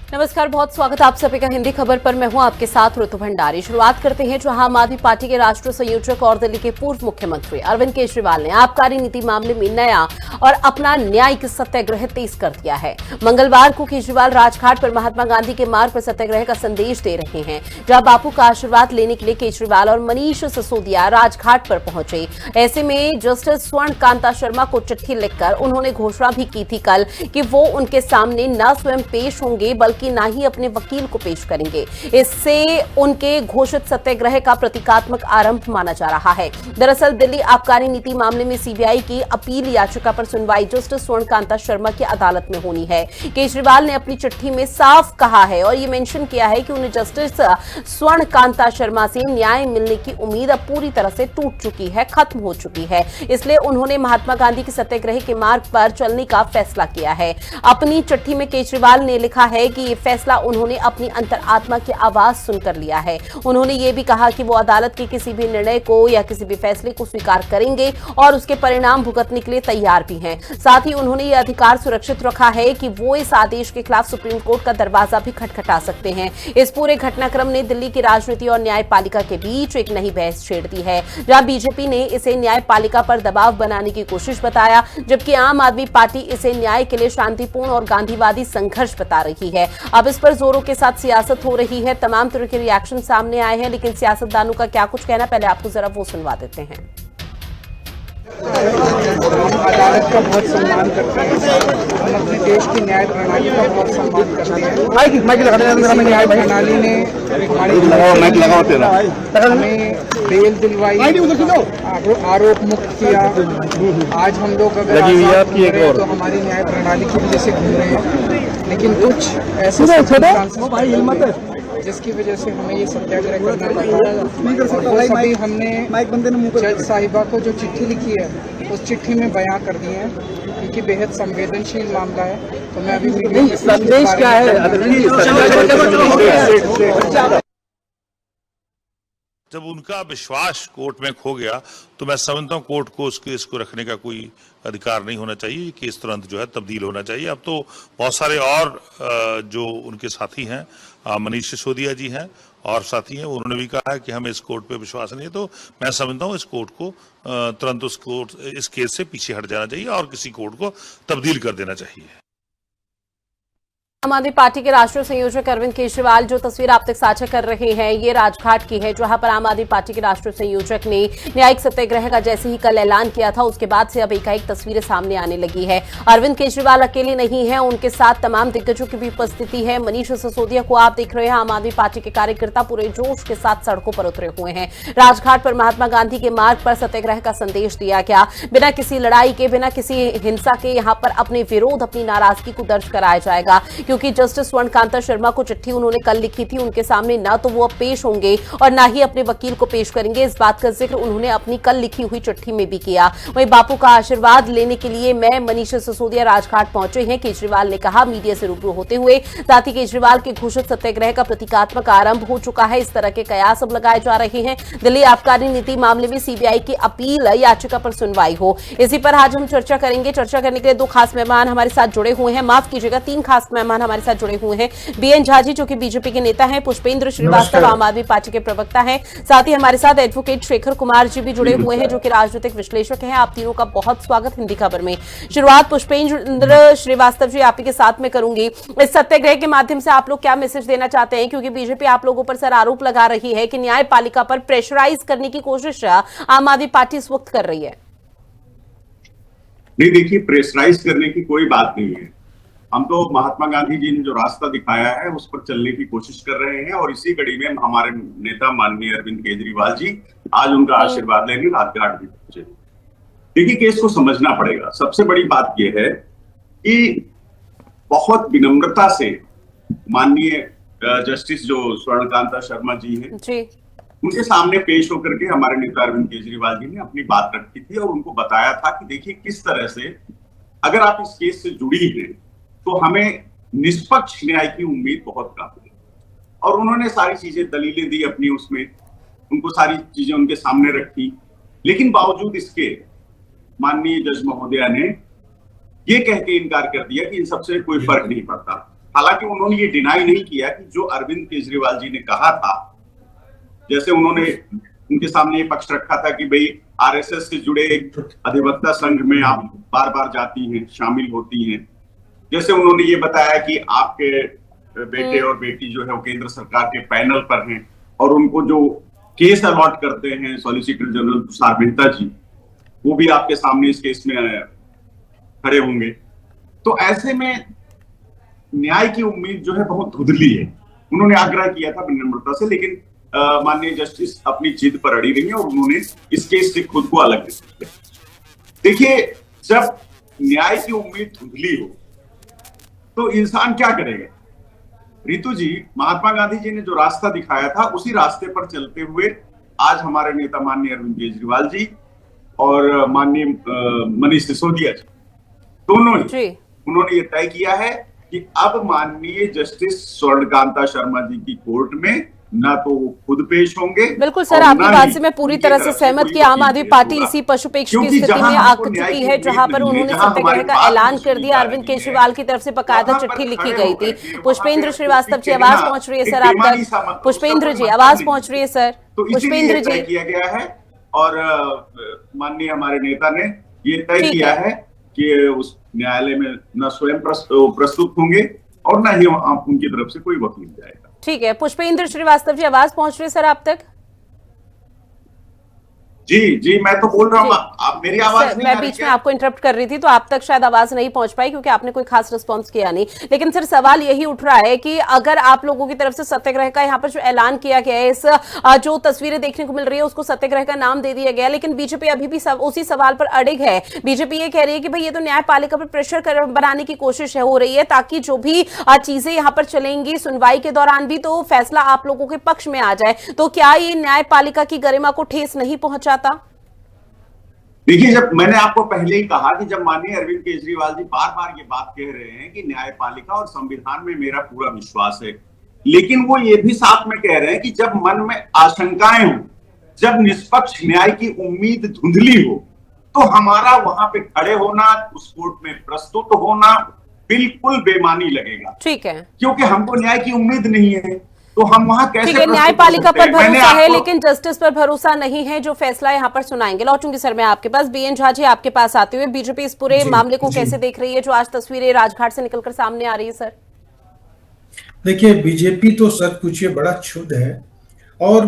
नमस्कार, बहुत स्वागत आप सभी का हिंदी खबर पर। मैं हूं आपके साथ ऋतु भंडारी। शुरुआत करते हैं जहां आम आदमी पार्टी के राष्ट्रीय संयोजक और दिल्ली के पूर्व मुख्यमंत्री अरविंद केजरीवाल ने आबकारी नीति मामले में नया और अपना न्यायिक सत्याग्रह तेज कर दिया है। मंगलवार को केजरीवाल राजघाट पर महात्मा गांधी के मार्ग पर सत्याग्रह का संदेश दे रहे हैं, जहां बापू का आशीर्वाद लेने के लिए केजरीवाल और मनीष सिसोदिया राजघाट पर पहुंचे। ऐसे में जस्टिस स्वर्ण कांता शर्मा को चिट्ठी लिखकर उन्होंने घोषणा भी की थी कल कि वो उनके सामने न स्वयं पेश होंगे बल्कि ना ही अपने वकील को पेश करेंगे। इससे उनके घोषित सत्याग्रह का प्रतीकात्मक आरंभ माना जा रहा है। दरअसल दिल्ली आबकारी नीति मामले में सीबीआई की अपील याचिका पर सुनवाई जस्टिस स्वर्ण कांता शर्मा की अदालत में होनी है। केजरीवाल ने अपनी चिट्ठी में साफ कहा है और ये मेंशन किया है कि उन्हें जस्टिस स्वर्ण कांता शर्मा से न्याय मिलने की उम्मीद अब पूरी तरह से टूट चुकी है, खत्म हो चुकी है। इसलिए उन्होंने महात्मा गांधी के सत्याग्रह के मार्ग पर चलने का फैसला किया है। अपनी चिट्ठी में केजरीवाल ने लिखा है कि ये फैसला उन्होंने अपनी अंतरात्मा की आवाज सुनकर लिया है। उन्होंने ये भी कहा कि वो अदालत के किसी भी निर्णय को या किसी भी फैसले को स्वीकार करेंगे और उसके परिणाम भुगतने के लिए तैयार भी हैं। साथ ही उन्होंने ये अधिकार सुरक्षित रखा है कि वो इस आदेश के खिलाफ सुप्रीम कोर्ट का दरवाजा भी खटखटा सकते हैं। इस पूरे घटनाक्रम ने दिल्ली की राजनीति और न्यायपालिका के बीच एक नई बहस छेड़ दी है, जहां बीजेपी ने इसे न्यायपालिका पर दबाव बनाने की कोशिश बताया, जबकि आम आदमी पार्टी इसे न्याय के लिए शांतिपूर्ण और गांधीवादी संघर्ष बता रही है। अब इस पर जोरों के साथ सियासत हो रही है। तमाम तरह के रिएक्शन सामने आए हैं, लेकिन सियासतदानों का क्या कुछ कहना, पहले आपको जरा वो सुनवा देते हैं। हम अदालत का बहुत सम्मान करते हैं। हम अपने देश की न्याय प्रणाली का बहुत सम्मान करते हैं। न्याय प्रणाली ने हमें बेल दिलवाई, आरोप मुक्त किया। आज हम लोग अगर तो हमारी न्याय प्रणाली की वजह से घूम रहे हैं, लेकिन कुछ ऐसे जिसकी वजह से हमें ये सत्याग्रह करना पड़ा। और सभी हमने जज साहिबा को जो चिट्ठी लिखी है उस चिट्ठी में बयां कर दिए हैं, क्योंकि बेहद संवेदनशील मामला है। तो मैं अभी संदेश क्या है? जब उनका विश्वास कोर्ट में खो गया तो मैं समझता हूँ कोर्ट को उस केस को रखने का कोई अधिकार नहीं होना चाहिए। केस तुरंत जो है तब्दील होना चाहिए। अब तो बहुत सारे और जो उनके साथी हैं, मनीष सिसोदिया जी हैं और साथी हैं, उन्होंने भी कहा है कि हमें इस कोर्ट पे विश्वास नहीं है। तो मैं समझता हूँ इस कोर्ट को तुरंत इस केस से पीछे हट जाना चाहिए और किसी कोर्ट को तब्दील कर देना चाहिए। आम आदमी पार्टी के राष्ट्रीय संयोजक अरविंद केजरीवाल जो तस्वीर आप तक साझा कर रहे हैं, ये राजघाट की है, जहां पर आम आदमी पार्टी के राष्ट्रीय संयोजक ने न्यायिक सत्याग्रह का जैसे ही कल ऐलान किया था, उसके बाद से अब एकाएक तस्वीरें सामने आने लगी है। अरविंद केजरीवाल अकेले नहीं है, उनके साथ तमाम दिग्गजों की भी उपस्थिति है। मनीष सिसोदिया को आप देख रहे हैं, आम आदमी पार्टी के कार्यकर्ता पूरे जोश के साथ सड़कों पर उतरे हुए हैं। राजघाट पर महात्मा गांधी के मार्ग पर सत्याग्रह का संदेश दिया गया। बिना किसी लड़ाई के, बिना किसी हिंसा के यहां पर अपने विरोध, अपनी नाराजगी को दर्ज कराया जाएगा, क्योंकि जस्टिस स्वर्ण कांता शर्मा को चिट्ठी उन्होंने कल लिखी थी। उनके सामने ना तो वो अब पेश होंगे और ना ही अपने वकील को पेश करेंगे। इस बात का जिक्र उन्होंने अपनी कल लिखी हुई चिट्ठी में भी किया। वहीं बापू का आशीर्वाद लेने के लिए मैं मनीष सिसोदिया राजघाट पहुंचे हैं, केजरीवाल ने कहा मीडिया से रूबरू होते हुए। साथ ही केजरीवाल के घोषित सत्याग्रह का प्रतीकात्मक आरंभ हो चुका है। इस तरह के कयास अब लगाए जा रहे हैं। दिल्ली आबकारी नीति मामले में सीबीआई की अपील याचिका पर सुनवाई हो, इसी पर आज हम चर्चा करेंगे। चर्चा करने के लिए दो खास मेहमान हमारे साथ जुड़े हुए हैं, माफ कीजिएगा 3 खास मेहमान हमारे साथ जुड़े हुए हैं। बीएन झा जी जो कि बीजेपी के नेता हैं, पुष्पेंद्र श्रीवास्तव आम आदमी पार्टी के प्रवक्ता हैं, साथ ही हमारे साथ एडवोकेट शेखर कुमार जी भी जुड़े हुए हैं जो कि राजनीतिक विश्लेषक हैं। आप तीनों का बहुत स्वागत हिंदी खबर में। शुरुआत पुष्पेंद्र श्रीवास्तव जी आप ही के साथ में करूंगी। इस सत्याग्रह के माध्यम से आप लोग क्या मैसेज देना चाहते हैं, क्योंकि बीजेपी आप लोगों पर सर आरोप लगा रही है कि न्यायपालिका पर प्रेशराइज करने की कोशिश आम आदमी पार्टी इस वक्त कर रही है। नहीं, देखिए, प्रेशराइज करने की कोई बात नहीं है। हम तो महात्मा गांधी जी ने जो रास्ता दिखाया है उस पर चलने की कोशिश कर रहे हैं और इसी कड़ी में हमारे नेता माननीय अरविंद केजरीवाल जी आज उनका आशीर्वाद लेने राजघाट भी पहुंचे। देखिए, केस को समझना पड़ेगा। सबसे बड़ी बात यह है कि बहुत विनम्रता से माननीय जस्टिस जो स्वर्ण कांता शर्मा जी हैं जी, उनके सामने पेश होकर के हमारे नेता अरविंद केजरीवाल जी ने अपनी बात रखी थी और उनको बताया था कि देखिए किस तरह से अगर आप इस केस से जुड़ी हैं तो हमें निष्पक्ष न्याय की उम्मीद बहुत कम है। और उन्होंने सारी चीजें दलीलें दी अपनी, उसमें उनको सारी चीजें उनके सामने रखी, लेकिन बावजूद इसके माननीय जज महोदया ने ये कह के इनकार कर दिया कि इन सबसे कोई फर्क नहीं पड़ता। हालांकि उन्होंने ये डिनाई नहीं किया कि जो अरविंद केजरीवाल जी ने कहा था, जैसे उन्होंने उनके सामने ये पक्ष रखा था कि भाई आरएसएस से जुड़े एक अधिवक्ता संघ में आप बार बार जाती हैं, शामिल होती हैं। जैसे उन्होंने ये बताया कि आपके बेटे और बेटी जो है वो केंद्र सरकार के पैनल पर हैं और उनको जो केस अलॉट करते हैं सॉलिसिटर जनरल तुषार मेहता जी, वो भी आपके सामने इस केस में खड़े होंगे। तो ऐसे में न्याय की उम्मीद जो है बहुत धुंधली है। उन्होंने आग्रह किया था विनम्रता से, लेकिन माननीय जस्टिस अपनी जिद पर अड़ी रही है और उन्होंने इस केस से खुद को अलग कर दिया। देखिए, जब न्याय की उम्मीद धुंधली हो तो इंसान क्या करेगा? रितु जी, महात्मा गांधी जी ने जो रास्ता दिखाया था उसी रास्ते पर चलते हुए आज हमारे नेता माननीय अरविंद केजरीवाल जी और माननीय मनीष सिसोदिया जी, दोनों ही उन्होंने ये तय किया है कि अब माननीय जस्टिस स्वर्णकांता शर्मा जी की कोर्ट में ना तो वो खुद पेश होंगे। बिल्कुल सर, आपकी बात से मैं पूरी तरह से सहमत कि आम आदमी पार्टी इसी पशुपेक्ष की स्थिति में आ चुकी है, जहां पर उन्होंने सत्याग्रह का ऐलान कर दिया। अरविंद केजरीवाल की तरफ से बकायदा चिट्ठी लिखी गई थी। पुष्पेंद्र श्रीवास्तव जी, आवाज पहुंच रही है सर आप तक? पुष्पेंद्र जी, आवाज पहुंच रही है सर? पुष्पेंद्र जी, किया गया है और माननीय हमारे नेता ने ये तय किया है कि उस न्यायालय में न स्वयं प्रस्तुत होंगे और न ही उनकी तरफ से कोई वकील जाएगा। ठीक है। पुष्पेंद्र श्रीवास्तव जी, आवाज पहुंच रही है सर आप तक? जी जी, मैं तो बोल रहा हूँ, आप मेरी आवाज नहीं, मैं बीच में आपको इंटरप्ट कर रही थी तो आप तक शायद आवाज नहीं पहुंच पाई क्योंकि आपने कोई खास रिस्पांस किया नहीं। लेकिन सर, सवाल यही उठ रहा है कि अगर आप लोगों की तरफ से सत्याग्रह का यहाँ पर जो ऐलान किया गया है, इस जो तस्वीरें देखने को मिल रही है उसको सत्याग्रह का नाम दे दिया गया, लेकिन बीजेपी अभी भी उसी सवाल पर अड़िग है। बीजेपी ये कह रही है कि भाई ये तो न्यायपालिका पर प्रेशर बनाने की कोशिश हो रही है ताकि जो भी चीजें यहाँ पर चलेंगी सुनवाई के दौरान भी तो फैसला आप लोगों के पक्ष में आ जाए। तो क्या ये न्यायपालिका की गरिमा को ठेस नहीं पहुंचाता? देखिए, जब मैंने आपको पहले ही कहा कि जब माननीय अरविंद केजरीवाल जी बार बार ये बात कह रहे हैं कि न्यायपालिका और संविधान में मेरा पूरा विश्वास है, लेकिन वो ये भी साथ में कह रहे हैं कि जब मन में आशंकाएं हो, जब निष्पक्ष न्याय की उम्मीद धुंधली हो, तो हमारा वहां पे खड़े होना, उस कोर्ट में प्रस्तुत होना बिल्कुल बेमानी लगेगा। ठीक है, क्योंकि हमको न्याय की उम्मीद नहीं है तो हम वहां कैसे? न्यायपालिका पर भरोसा है लेकिन जस्टिस पर भरोसा नहीं है जो फैसला यहाँ पर सुनाएंगे। लौटूंगी सर मैं आपके पास। बीएन झा जी, आपके पास आते हुए बीजेपी इस पूरे मामले को कैसे देख रही है जो आज तस्वीरें राजघाट से निकलकर सामने आ रही है? सर देखिए, बीजेपी तो सच पूछिए बड़ा क्षुब्ध है और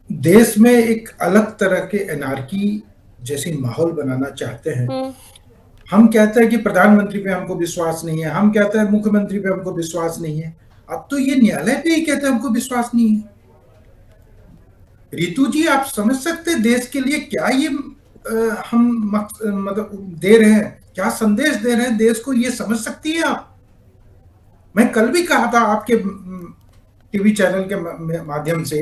देश में एक अलग तरह के एनार्की जैसी माहौल बनाना चाहते हैं। हम कहते हैं कि प्रधानमंत्री पे हमको विश्वास नहीं है, हम कहते हैं मुख्यमंत्री पे हमको विश्वास नहीं है, अब तो ये न्यायालय पे ही कहते हैं हमको विश्वास नहीं है। रितु जी, आप समझ सकते हैं देश के लिए क्या ये हम मतलब दे रहे हैं, क्या संदेश दे रहे हैं देश को, ये समझ सकती है आप? मैं कल भी कहा था आपके टीवी चैनल के माध्यम से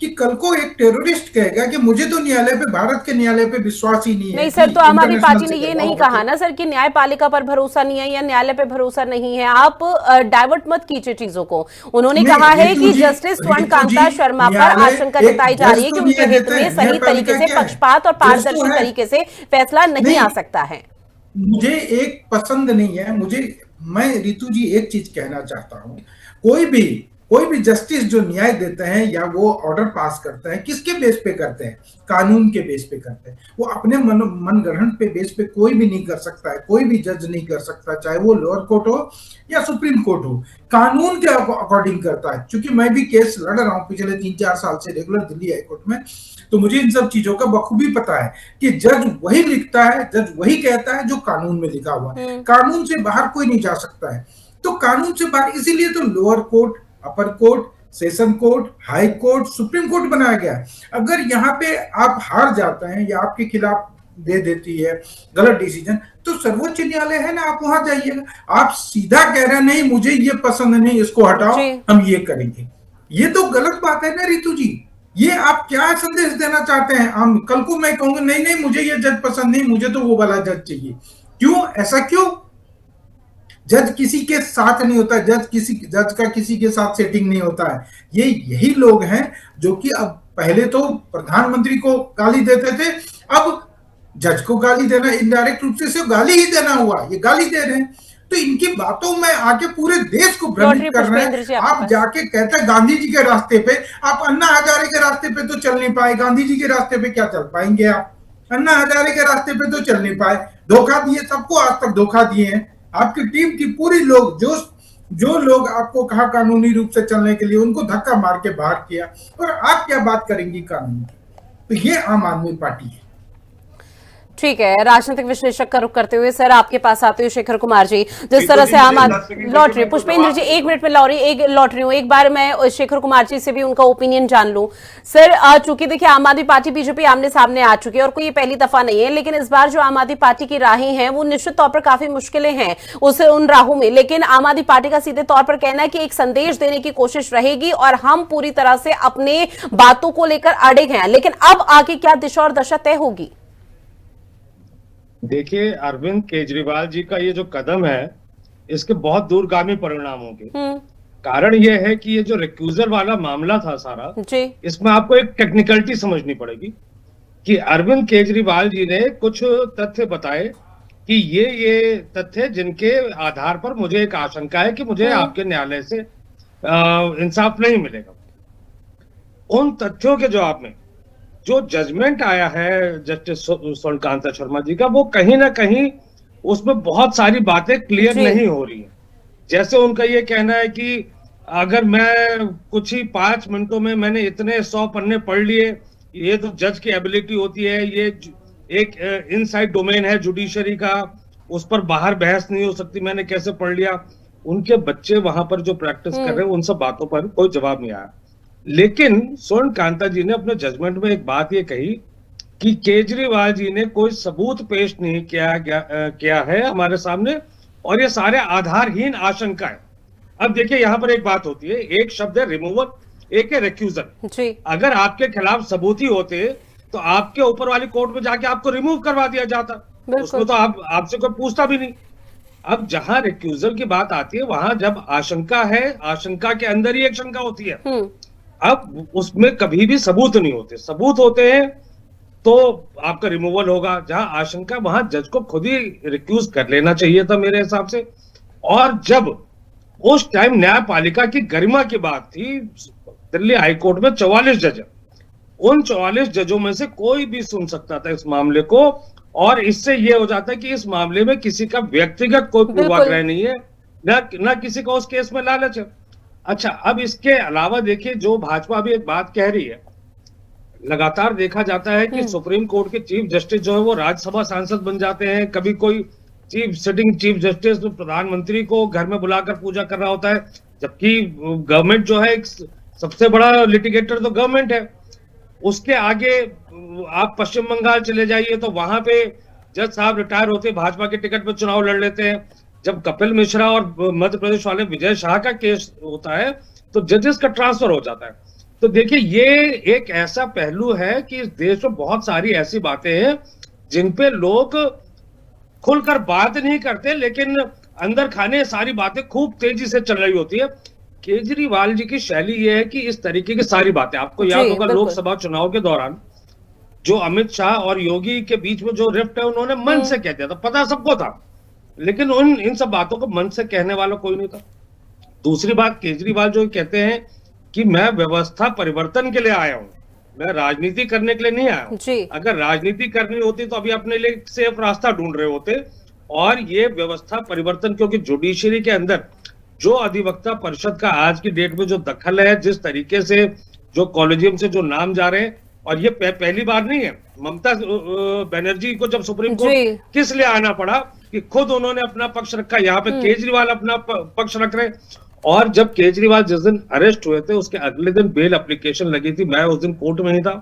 कि कल को एक टेररिस्ट कहेगा कि मुझे तो न्यायालय पे, भारत के न्यायालय पे विश्वास ही नहीं है। नहीं सर, तो आम आदमी पार्टी ने ये नहीं कहा ना सर कि न्यायपालिका पर भरोसा नहीं है या न्यायालय पे भरोसा नहीं है। आप डाइवर्ट मत कीजिए चीजों को। उन्होंने कहा है कि जस्टिस स्वर्णकांता शर्मा पर आशंका जताई जा रही है कि उनके हित में सही तरीके से, पक्षपात और पारदर्शी तरीके से फैसला नहीं आ सकता है। मुझे एक पसंद नहीं है, मैं रितु जी एक चीज कहना चाहता हूँ, कोई भी जस्टिस जो न्याय देते हैं या वो ऑर्डर पास करते हैं, किसके बेस पे करते हैं? कानून के बेस पे करते हैं। वो अपने मन ग्रहण पे बेस पे कोई भी नहीं कर सकता है, कोई भी जज नहीं कर सकता, चाहे वो लोअर कोर्ट हो या सुप्रीम कोर्ट हो, कानून के अकॉर्डिंग करता है। क्योंकि मैं भी केस लड़ रहा हूँ पिछले 3-4 साल से रेगुलर दिल्ली हाईकोर्ट में, तो मुझे इन सब चीजों का बखूबी पता है कि जज वही लिखता है, जज वही कहता है जो कानून में लिखा हुआ है। कानून से बाहर कोई नहीं जा सकता है। तो कानून से बाहर इसीलिए तो लोअर कोर्ट, अपर court, session court, high court, supreme court बनाया गया है। अगर यहाँ पे आप हार जाते हैं या आपके खिलाफ दे देती है गलत डिसीजन, तो सर्वोच्च न्यायालय है ना, आप वहां जाइएगा। आप सीधा कह रहे हैं नहीं मुझे ये पसंद नहीं, इसको हटाओ, हम ये करेंगे, ये तो गलत बात है ना रितु जी। ये आप क्या संदेश देना चाहते हैं? हम कल को मैं कहूंगा नहीं मुझे ये जज पसंद नहीं, मुझे तो वो वाला जज चाहिए। क्यों? ऐसा क्यों? जज किसी के साथ नहीं होता, जज का किसी के साथ सेटिंग नहीं होता है। यही लोग हैं जो कि अब पहले तो प्रधानमंत्री को गाली देते थे, अब जज को गाली देना, इनडायरेक्ट रूप से गाली ही देना हुआ, ये गाली दे रहे हैं। तो इनकी बातों में आके पूरे देश को भ्रमित कर रहे हैं। आप जाके कहते हैं गांधी जी के रास्ते पे, आप अन्ना हजारे के रास्ते पे तो चल नहीं पाए, गांधी जी के रास्ते पे क्या चल पाएंगे आप? अन्ना हजारे के रास्ते पे तो चल नहीं पाए, धोखा दिए सबको, आज तक धोखा दिए हैं। आपकी टीम की पूरी लोग जो लोग आपको कहा कानूनी रूप से चलने के लिए, उनको धक्का मार के बाहर किया, और आप क्या बात करेंगी कानून की? तो ये आम आदमी पार्टी है। ठीक है, राजनीतिक विश्लेषक का रुख करते हुए सर आपके पास आते हुए शेखर कुमार जी, जिस तरह से आम आदमी लौट रही, पुष्पेंद्र जी 1 मिनट में लौट रही हूँ, एक बार मैं शेखर कुमार जी से भी उनका ओपिनियन जान लूं। सर, चूंकि देखिए आम आदमी पार्टी बीजेपी आमने सामने आ चुकी है और कोई ये पहली दफा नहीं है, लेकिन इस बार जो आम आदमी पार्टी की राहें हैं वो निश्चित तौर पर काफी मुश्किलें हैं उन राहों में, लेकिन आम आदमी पार्टी का सीधे तौर पर कहना है कि एक संदेश देने की कोशिश रहेगी और हम पूरी तरह से अपने बातों को लेकर अड़े हैं, लेकिन अब आगे क्या दिशा और दशा तय होगी? देखिए, अरविंद केजरीवाल जी का ये जो कदम है, इसके बहुत दूरगामी परिणाम होंगे। कारण ये है कि ये जो रिक्यूजल वाला मामला था सारा, इसमें आपको एक टेक्निकलिटी समझनी पड़ेगी कि अरविंद केजरीवाल जी ने कुछ तथ्य बताए कि ये तथ्य जिनके आधार पर मुझे एक आशंका है कि मुझे आपके न्यायालय से इंसाफ नहीं मिलेगा। उन तथ्यों के जवाब में जो जजमेंट आया है जस्टिस स्वर्णकांता शर्मा जी का, वो कहीं ना कहीं उसमें बहुत सारी बातें क्लियर नहीं हो रही हैं। जैसे उनका ये कहना है कि अगर मैं कुछ ही 5 मिनटों में मैंने इतने 100 पन्ने पढ़ लिए, ये तो जज की एबिलिटी होती है, ये एक इनसाइड डोमेन है जुडिशरी का, उस पर बाहर बहस नहीं हो सकती, मैंने कैसे पढ़ लिया। उनके बच्चे वहां पर जो प्रैक्टिस कर रहे हैं, उन सब बातों पर कोई जवाब नहीं आया। लेकिन स्वर्णकांता जी ने अपने जजमेंट में एक बात ये कही कि केजरीवाल जी ने कोई सबूत पेश नहीं किया है हमारे सामने, और ये सारे आधारहीन आशंका है। अब देखिए, यहां पर एक बात होती है, एक शब्द है रिमूवल, एक है रिक्यूजल। अगर आपके खिलाफ सबूत ही होते तो आपके ऊपर वाली कोर्ट में जाके आपको रिमूव करवा दिया जाता, उसको तो आपसे कोई पूछता भी नहीं। अब जहां रिक्यूजल की बात आती है, वहां जब आशंका है, आशंका के अंदर ही एक शंका होती है। अब उसमें कभी भी सबूत नहीं होते, सबूत होते हैं तो आपका रिमूवल होगा। जहां आशंका, वहां जज को खुद ही रिक्यूज कर लेना चाहिए था मेरे हिसाब से। और जब उस टाइम न्यायपालिका की गरिमा की बात थी, दिल्ली हाईकोर्ट में 44 जज, उन 44 जजों में से कोई भी सुन सकता था इस मामले को, और इससे यह हो जाता है कि इस मामले में किसी का व्यक्तिगत कोई पूर्वाग्रह नहीं है, ना किसी का उस केस में लालच है। अच्छा, अब इसके अलावा देखिए, जो भाजपा भी एक बात कह रही है, लगातार देखा जाता है कि सुप्रीम कोर्ट के चीफ जस्टिस जो है वो राज्यसभा सांसद बन जाते हैं। कभी कोई सिटिंग चीफ जस्टिस प्रधानमंत्री को घर में बुलाकर पूजा कर रहा होता है, जबकि गवर्नमेंट जो है, एक सबसे बड़ा लिटिगेटर तो गवर्नमेंट है। उसके आगे आप पश्चिम बंगाल चले जाइए तो वहां पे जज साहब रिटायर होते, भाजपा के टिकट पर चुनाव लड़ लेते हैं। जब कपिल मिश्रा और मध्य प्रदेश वाले विजय शाह का केस होता है तो जजेस का ट्रांसफर हो जाता है। तो देखिए, ये एक ऐसा पहलू है कि इस देश में बहुत सारी ऐसी बातें हैं जिन पे लोग खुलकर बात नहीं करते, लेकिन अंदर खाने सारी बातें खूब तेजी से चल रही होती है। केजरीवाल जी की शैली ये है कि इस तरीके की सारी बातें, आपको याद होगा लोकसभा चुनाव के दौरान जो अमित शाह और योगी के बीच में जो रिफ्ट है, उन्होंने मन से कह दिया था, पता सबको था, लेकिन इन सब बातों को मन से कहने वाला कोई नहीं था। दूसरी बात, केजरीवाल जो कहते हैं कि मैं व्यवस्था परिवर्तन के लिए आया हूं, मैं राजनीति करने के लिए नहीं आया हूं। अगर राजनीति करनी होती तो अभी अपने लिए सेफ रास्ता ढूंढ रहे होते। और ये व्यवस्था परिवर्तन, क्योंकि जुडिशरी के अंदर जो अधिवक्ता परिषद का आज की डेट में जो दखल है, जिस तरीके से जो कॉलेजियम से जो नाम जा रहे हैं, और ये पहली बार नहीं है। ममता बनर्जी को जब सुप्रीम कोर्ट किस लिए आना पड़ा कि खुद उन्होंने अपना पक्ष रखा, यहाँ पे केजरीवाल अपना पक्ष रख रहे। और जब केजरीवाल जिस दिन अरेस्ट हुए थे, उसके अगले दिन बेल एप्लीकेशन लगी थी, मैं उस दिन कोर्ट में ही था।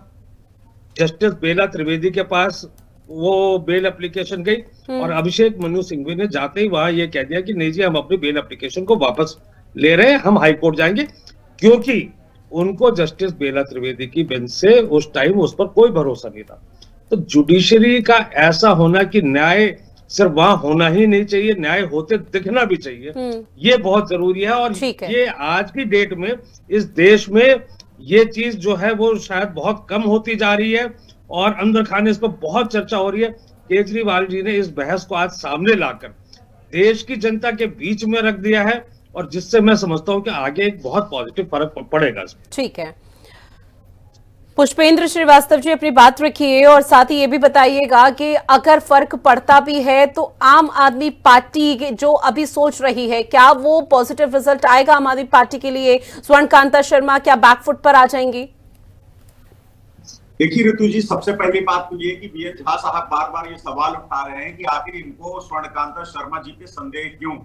जस्टिस बेला त्रिवेदी के पास वो बेल एप्लीकेशन गई और अभिषेक मनु सिंघवी ने जाते ही वहां ये कह दिया कि नहीं जी, हम अपनी बेल एप्लीकेशन को वापस ले रहे हैं, हम हाई कोर्ट जाएंगे, क्योंकि उनको जस्टिस बेला त्रिवेदी की बेंच से उस टाइम उस पर कोई भरोसा नहीं था। तो जुडिशरी का ऐसा होना कि न्याय सिर्फ वहां होना ही नहीं चाहिए, न्याय होते दिखना भी चाहिए, ये बहुत जरूरी है। और ये आज की डेट में इस देश में ये चीज जो है वो शायद बहुत कम होती जा रही है, और अंदर खाने इस पर बहुत चर्चा हो रही है। केजरीवाल जी ने इस बहस को आज सामने लाकर देश की जनता के बीच में रख दिया है, और जिससे मैं समझता हूं कि आगे एक बहुत पॉजिटिव फर्क पड़ेगा। ठीक है, पुष्पेंद्र श्रीवास्तव जी अपनी बात रखिए और साथ ही ये भी बताइएगा कि अगर फर्क पड़ता भी है तो आम आदमी पार्टी जो अभी सोच रही है, क्या वो पॉजिटिव रिजल्ट आएगा आम आदमी पार्टी के लिए? स्वर्णकांता शर्मा क्या बैकफुट पर आ जाएंगी? देखिए ऋतु जी, सबसे पहली बात तो ये कि बी एन झा साहब बार बार ये सवाल उठा रहे हैं कि आखिर इनको स्वर्णकांता शर्मा जी पे संदेह क्यों,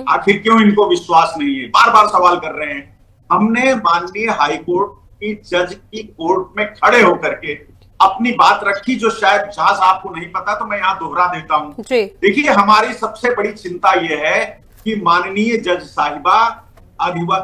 आखिर क्यों इनको विश्वास नहीं है, बार बार सवाल कर रहे हैं। हमने माननीय हाईकोर्ट की जज की कोर्ट में खड़े होकर के अपनी बात रखी, जो शायद झा साहब को नहीं पता, तो मैं यहाँ दोहरा देता हूँ। देखिए, हमारी सबसे बड़ी चिंता यह है कि माननीय जज साहिबा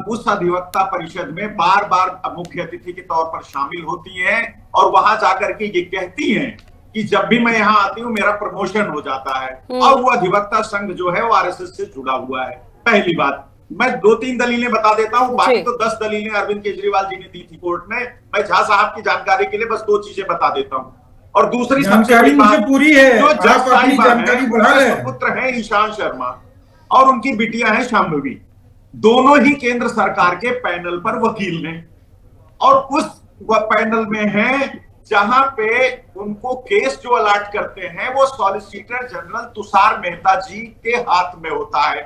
उस अधिवक्ता परिषद में बार बार मुख्य अतिथि के तौर पर शामिल होती हैं और वहां जाकर के ये कहती हैं कि जब भी मैं यहाँ आती हूँ मेरा प्रमोशन हो जाता है, और वो अधिवक्ता संघ जो है वो आरएसएस से जुड़ा हुआ है। पहली बात, मैं 2-3 दलीलें बता देता हूँ, बाकी तो 10 दलीलें अरविंद केजरीवाल जी ने दी थी कोर्ट में। मैं झा साहब की जानकारी के लिए बस 2 चीजें बता देता हूँ। और दूसरी सबसे बड़ी बात, पूरी है, जो जज साहिबा है, पुत्र है ईशान शर्मा और उनकी बिटिया है शांभवी, दोनों ही केंद्र सरकार के पैनल पर वकील हैं, और उस पैनल में है जहां पे उनको केस जो अलॉट करते हैं वो सॉलिसिटर जनरल तुषार मेहता जी के हाथ में होता है।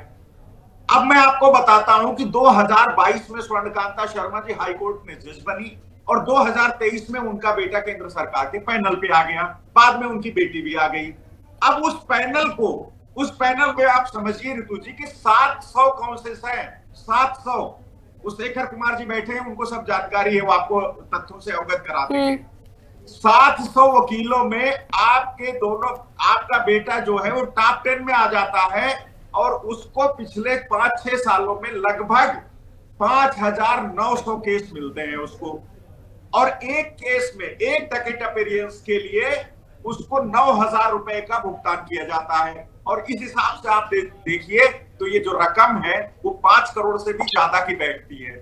अब मैं आपको बताता हूं कि 2022 में स्वर्णकांता शर्मा जी हाईकोर्ट में जज बनी और 2023 में उनका बेटा केंद्र सरकार के पैनल पे आ गया, बाद में उनकी बेटी भी आ गई। अब उस पैनल में आप समझिए ऋतु जी कि 700 काउंसिल्स हैं, 700। वो शेखर कुमार जी बैठे हैं, उनको सब जानकारी है, वो आपको तथ्यों से अवगत कराते हैं। 700 वकीलों में आपका बेटा जो है वो टॉप 10 में आ जाता है, और उसको पिछले 5-6 सालों में लगभग 5,900 केस मिलते हैं उसको, और एक केस में एक डकेट अपीयरेंस के लिए उसको 9,000 रुपए का भुगतान किया जाता है। और इस हिसाब से आप देखिए तो ये जो रकम है वो 5 करोड़ से भी ज्यादा की बैठती है।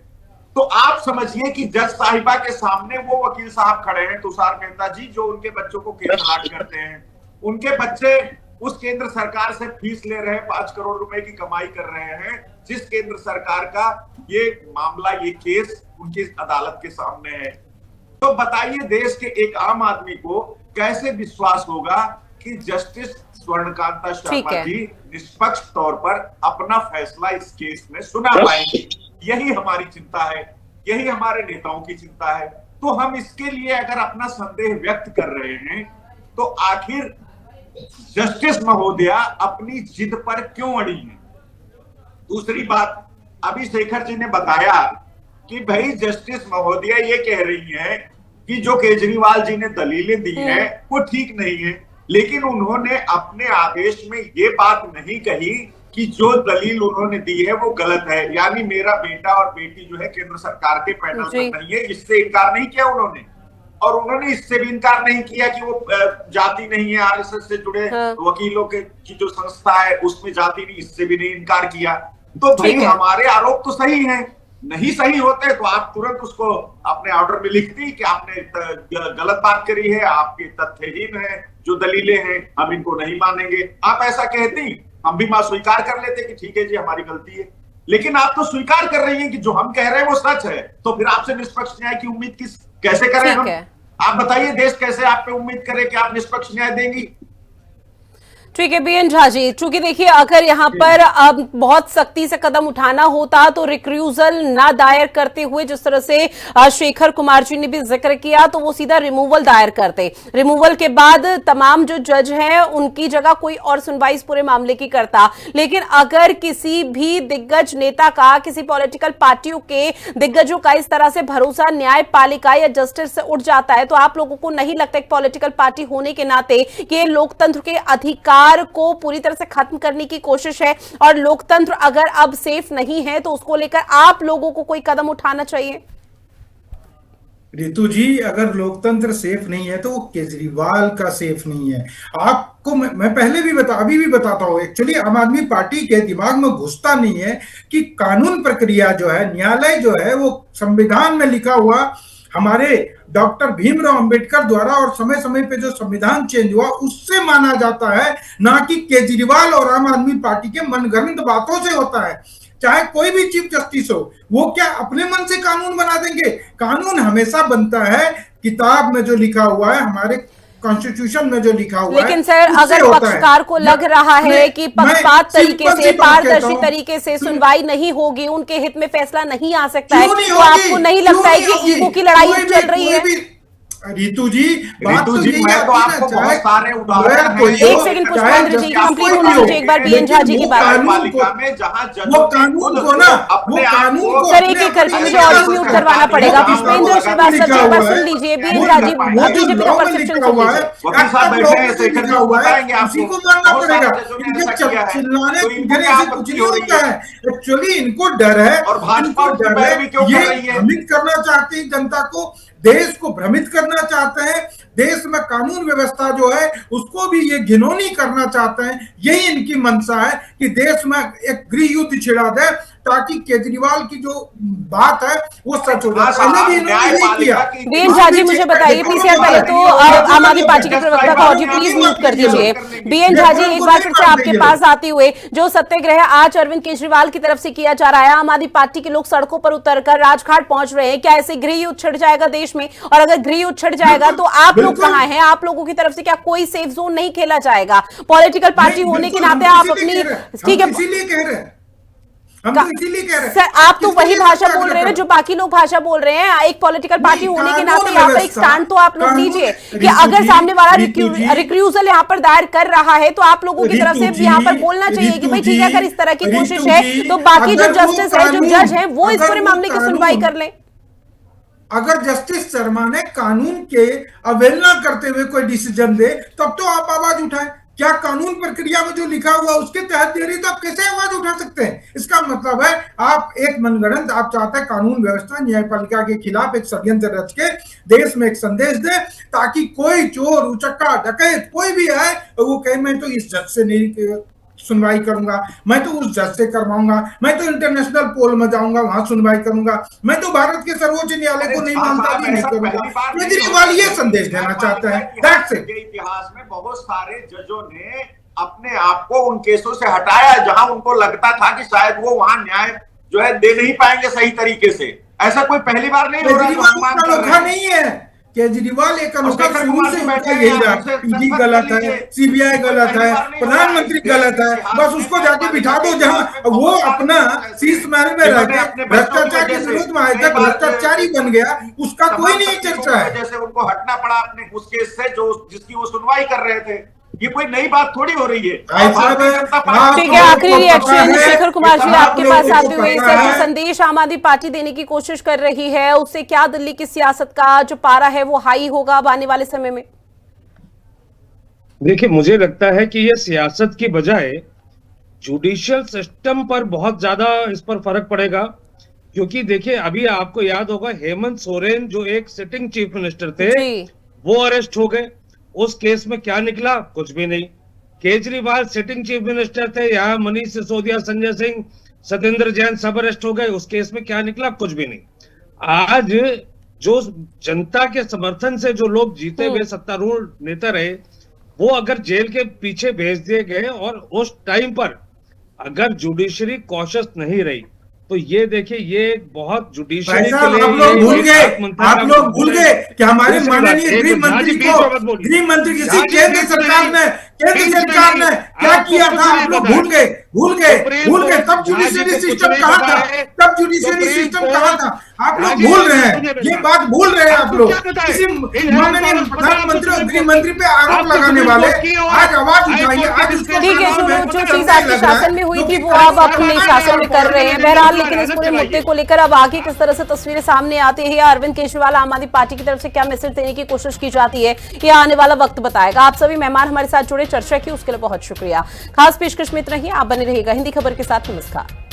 तो आप समझिए कि जज साहिबा के सामने वो वकील साहब खड़े हैं, तुषार मेहता जी, जो उनके बच्चों को केस अलॉट करते हैं। उनके बच्चे उस केंद्र सरकार से फीस ले रहे हैं, 5 करोड़ रुपए की कमाई कर रहे हैं, जिस केंद्र सरकार का ये मामला, ये केस उनकी अदालत के सामने है। तो बताइए देश के एक आम आदमी को कैसे विश्वास होगा कि जस्टिस स्वर्णकांता शर्मा जी निष्पक्ष तौर पर अपना फैसला इस केस में सुना पाएंगे? यही हमारी चिंता है, यही हमारे नेताओं की चिंता है। तो हम इसके लिए अगर अपना संदेह व्यक्त कर रहे हैं तो आखिर जस्टिस महोदया अपनी जिद पर क्यों अड़ी है? दूसरी बात, अभी शेखर जी ने बताया कि भाई जस्टिस महोदया ये कह रही है कि जो केजरीवाल जी ने दलीलें दी हैं वो ठीक नहीं है, लेकिन उन्होंने अपने आदेश में ये बात नहीं कही कि जो दलील उन्होंने दी है वो गलत है, यानी मेरा बेटा और बेटी जो है केंद्र सरकार के पैनल पर नहीं है, इससे इनकार नहीं किया उन्होंने। और उन्होंने इससे भी इनकार नहीं किया कि वो जाति नहीं है, आरएसएस से जुड़े वकीलों की जो संस्था है उसमें जाति नहीं, इससे भी नहीं इनकार किया। तो भाई हमारे आरोप तो सही हैं, नहीं सही होते तो आप तुरंत उसको अपने ऑर्डर में लिख दी कि आपने गलत बात करी है, आपके तथ्यहीन है जो दलीलें हैं, हम इनको नहीं मानेंगे। आप ऐसा कहती, हम भी स्वीकार कर लेते कि ठीक है जी हमारी गलती है, लेकिन आप तो स्वीकार कर रही हैं कि जो हम कह रहे हैं वो सच है, तो फिर आपसे निष्पक्ष न्याय की उम्मीद कैसे करें हम? आप बताइए, देश कैसे आप पे उम्मीद करे कि आप निष्पक्ष न्याय देंगी? ठीक है बीएन झा जी, चूंकि देखिए अगर यहाँ पर अब बहुत सख्ती से कदम उठाना होता तो रिक्रूजल ना दायर करते हुए, जिस तरह से शेखर कुमार जी ने भी जिक्र किया, तो वो सीधा रिमूवल दायर करते। रिमूवल के बाद तमाम जो जज हैं उनकी जगह कोई और सुनवाई इस पूरे मामले की करता। लेकिन अगर किसी भी दिग्गज नेता का, किसी पॉलिटिकल पार्टियों के दिग्गजों का इस तरह से भरोसा न्यायपालिका या जस्टिस से उठ जाता है, तो आप लोगों को नहीं लगता एक पॉलिटिकल पार्टी होने के नाते कि लोकतंत्र के अधिकार को पूरी तरह से खत्म करने की कोशिश है, और लोकतंत्र अगर अब सेफ नहीं है तो उसको लेकर आप लोगों को कोई कदम उठाना चाहिए? रितु जी, अगर लोकतंत्र सेफ नहीं है तो वो केजरीवाल का सेफ नहीं है। आपको मैं पहले भी अभी भी बताता हूं, एक्चुअली आम आदमी पार्टी के दिमाग में घुसता नहीं है कि कानून प्रक्रिया जो है, न्यायालय जो है, वो संविधान में लिखा हुआ हमारे डॉक्टर भीमराव अंबेडकर द्वारा और समय समय पे जो संविधान चेंज हुआ उससे माना जाता है, ना कि केजरीवाल और आम आदमी पार्टी के मनगढ़ंत बातों से होता है। चाहे कोई भी चीफ जस्टिस हो, वो क्या अपने मन से कानून बना देंगे? कानून हमेशा बनता है किताब में जो लिखा हुआ है, हमारे कॉन्स्टिट्यूशन में जो लिखा हुआ लेकिन है। सर अगर पक्षकार को लग रहा है कि पक्षपात तरीके से, पारदर्शी तरीके से सुनवाई नहीं होगी, उनके हित में फैसला नहीं आ सकता है, तो आपको नहीं लगता है कि ईगो की लड़ाई चल रही है? रितु जी, बात तो यही मैं तो आपको बहुत सारे उदाहरण एक सेकंड पुष्पेंद्र जी कंप्लीट होने दीजिए एक बार बीएन झा जी की बात। वो कानून को ना, वो कानून को सर एक एक करके मुझे ऑडियो म्यूट करवाना पड़ेगा। पुष्पेंद्र श्रीवास्तव जी एक बार सुन लीजिए, बीएन झा जी बीजेपी का परसेप्शन सुन लीजिए। उसी को मानना पड़ेगा। इनके चिल्लाने कूदने से कुछ नहीं होता है। एक्चुअली इनको डर है, इनको डर है, ये भ्रमित करना चाहते हैं जनता को, देश को भ्रमित करना चाहते हैं, देश में कानून व्यवस्था जो है उसको भी ये घिनौनी करना चाहते हैं। यही इनकी मंशा है कि देश में एक गृह युद्ध छिड़ा दे ताकि केजरीवाल की जो बात है वो सच हो जाए। पहले भी इन्होंने यही किया। बीएन झा जी मुझे बताइए, पीसीआर पहले तो आम आदमी पार्टी के प्रवक्ता का ऑडियो प्लीज म्यूट कर दीजिए। बीएन झा जी एक बार फिर से आपके पास आते हुए, जो सत्याग्रह आज अरविंद केजरीवाल की तरफ से किया जा रहा है, आम आदमी पार्टी के लोग सड़कों पर उतरकर राजघाट पहुंच रहे हैं, क्या ऐसे गृह युद्ध छिड़ जाएगा देश में? और अगर गृह युद्ध छिड़ जाएगा तो आप लोग कहां हैं? आप लोगों की तरफ से क्या कोई सेफ जोन नहीं खेला जाएगा? पॉलिटिकल पार्टी होने के नाते आप अपनी, ठीक है इसीलिए कह रहे हैं, हम तो इसीलिए कह रहे हैं सर, आप तो वही भाषा बोल रहे हैं जो बाकी लोग भाषा बोल रहे हैं। एक पॉलिटिकल पार्टी होने के नाते यहाँ पर एक स्टैंड तो आप लोग लीजिए कि अगर सामने वाला रिक्यूजल यहाँ पर दायर कर रहा है तो आप लोगों की तरफ से यहाँ पर बोलना चाहिए कि भाई ठीक है, अगर इस तरह की कोशिश है तो बाकी जो जस्टिस है, जो जज है, वो इस पूरे मामले की सुनवाई कर लें। अगर जस्टिस शर्मा ने कानून के अवहेलना करते हुए कोई डिसीजन दे तब तो आप आवाज उठाएं। क्या कानून प्रक्रिया में जो लिखा हुआ उसके तहत दे रही तो आप कैसे आवाज उठा सकते हैं? इसका मतलब है आप एक मनगढ़ंत, आप चाहते हैं कानून व्यवस्था न्यायपालिका के खिलाफ एक षड्यंत्र रच के देश में एक संदेश दे ताकि कोई चोर, उचक्का, डकैत कोई भी आए वो कहे मैं तो इस जज से नहीं सुनवाई करूंगा, मैं तो उस जज से करवाऊंगा, मैं तो इंटरनेशनल पोल में जाऊंगा वहां सुनवाई करूंगा, मैं तो भारत के सर्वोच्च न्यायालय को नहीं मानता कि नहीं करूंगा। केजरीवाल ये संदेश देना चाहते हैं। इतिहास में बहुत सारे जजों ने अपने आप को उन केसों से हटाया जहां उनको लगता था कि शायद वो वहां न्याय जो है दे नहीं पाएंगे सही तरीके से। ऐसा कोई पहली बार नहीं हो रहा, नहीं है। केजरीवाल एक अनोखा शुरू से उनका यही रहा, ईडी गलत है, सीबीआई गलत है, प्रधानमंत्री गलत है, बस उसको जाके बिठा दो जहां वो अपना शीश महल में रह के भ्रष्टाचार के विरोध में आए थे, भ्रष्टाचारी बन गया, उसका कोई नहीं चर्चा है। जैसे उनको हटना पड़ा अपने उस केस से जो जिसकी वो सुनवाई कर रहे थे। ये कोई नई बात थोड़ी हो रही है। ठीक है, आखिरी रिएक्शन शेखर कुमार जी आपके पास आते हुए, सर जो संदेश आम आदमी पार्टी देने की कोशिश कर रही है उससे क्या दिल्ली की सियासत का जो पारा है वो हाई होगा अब आने वाले समय में? देखिए, मुझे लगता है कि ये सियासत की बजाय जुडिशियल सिस्टम पर बहुत ज्यादा इस पर फर्क पड़ेगा, क्योंकि देखिए अभी आपको याद होगा हेमंत सोरेन जो एक सिटिंग चीफ मिनिस्टर थे वो अरेस्ट हो गए। उस केस में क्या निकला? कुछ भी नहीं। केजरीवाल सिटिंग चीफ मिनिस्टर थे, यहाँ मनीष सिसोदिया, संजय सिंह, सत्येंद्र जैन सब अरेस्ट हो गए। उस केस में क्या निकला? कुछ भी नहीं। आज जो जनता के समर्थन से जो लोग जीते हुए सत्तारूढ़ नेता रहे वो अगर जेल के पीछे भेज दिए गए और उस टाइम पर अगर जुडिशरी कॉशियस नहीं रही तो ये देखिए ये बहुत जुडिशरी के लिए आप लोग भूल गए कि हमारे माननीय गृह मंत्री किसी केंद्र सरकार ने क्या किया था? आप लोग भूल गए। तब जुडिशरी सिस्टम कहाँ था? आप लोग भूल रहे हैं, ये बात भूल रहे हैं आप लोग। किसी माननीय प्रधानमंत्री और गृह मंत्री पे आरोप लगाने वाले आज आवाज उठाइए, आज उसको ठीक है, जो चीज आपके शासन में हुई थी वो अब अपने शासन में कर रहे हैं। बहरहाल लेकिन इस पूरे मुद्दे को लेकर अब आगे किस तरह से तस्वीरें सामने आती है, अरविंद केजरीवाल आम आदमी पार्टी की तरफ से क्या मैसेज देने की कोशिश की जाती है, ये आने वाला वक्त बताएगा। आप सभी मेहमान हमारे साथ जुड़े, चर्चा की, उसके लिए बहुत शुक्रिया। खास पेशकश में इतना ही, आप बने रहिएगा हिंदी खबर के साथ। नमस्कार।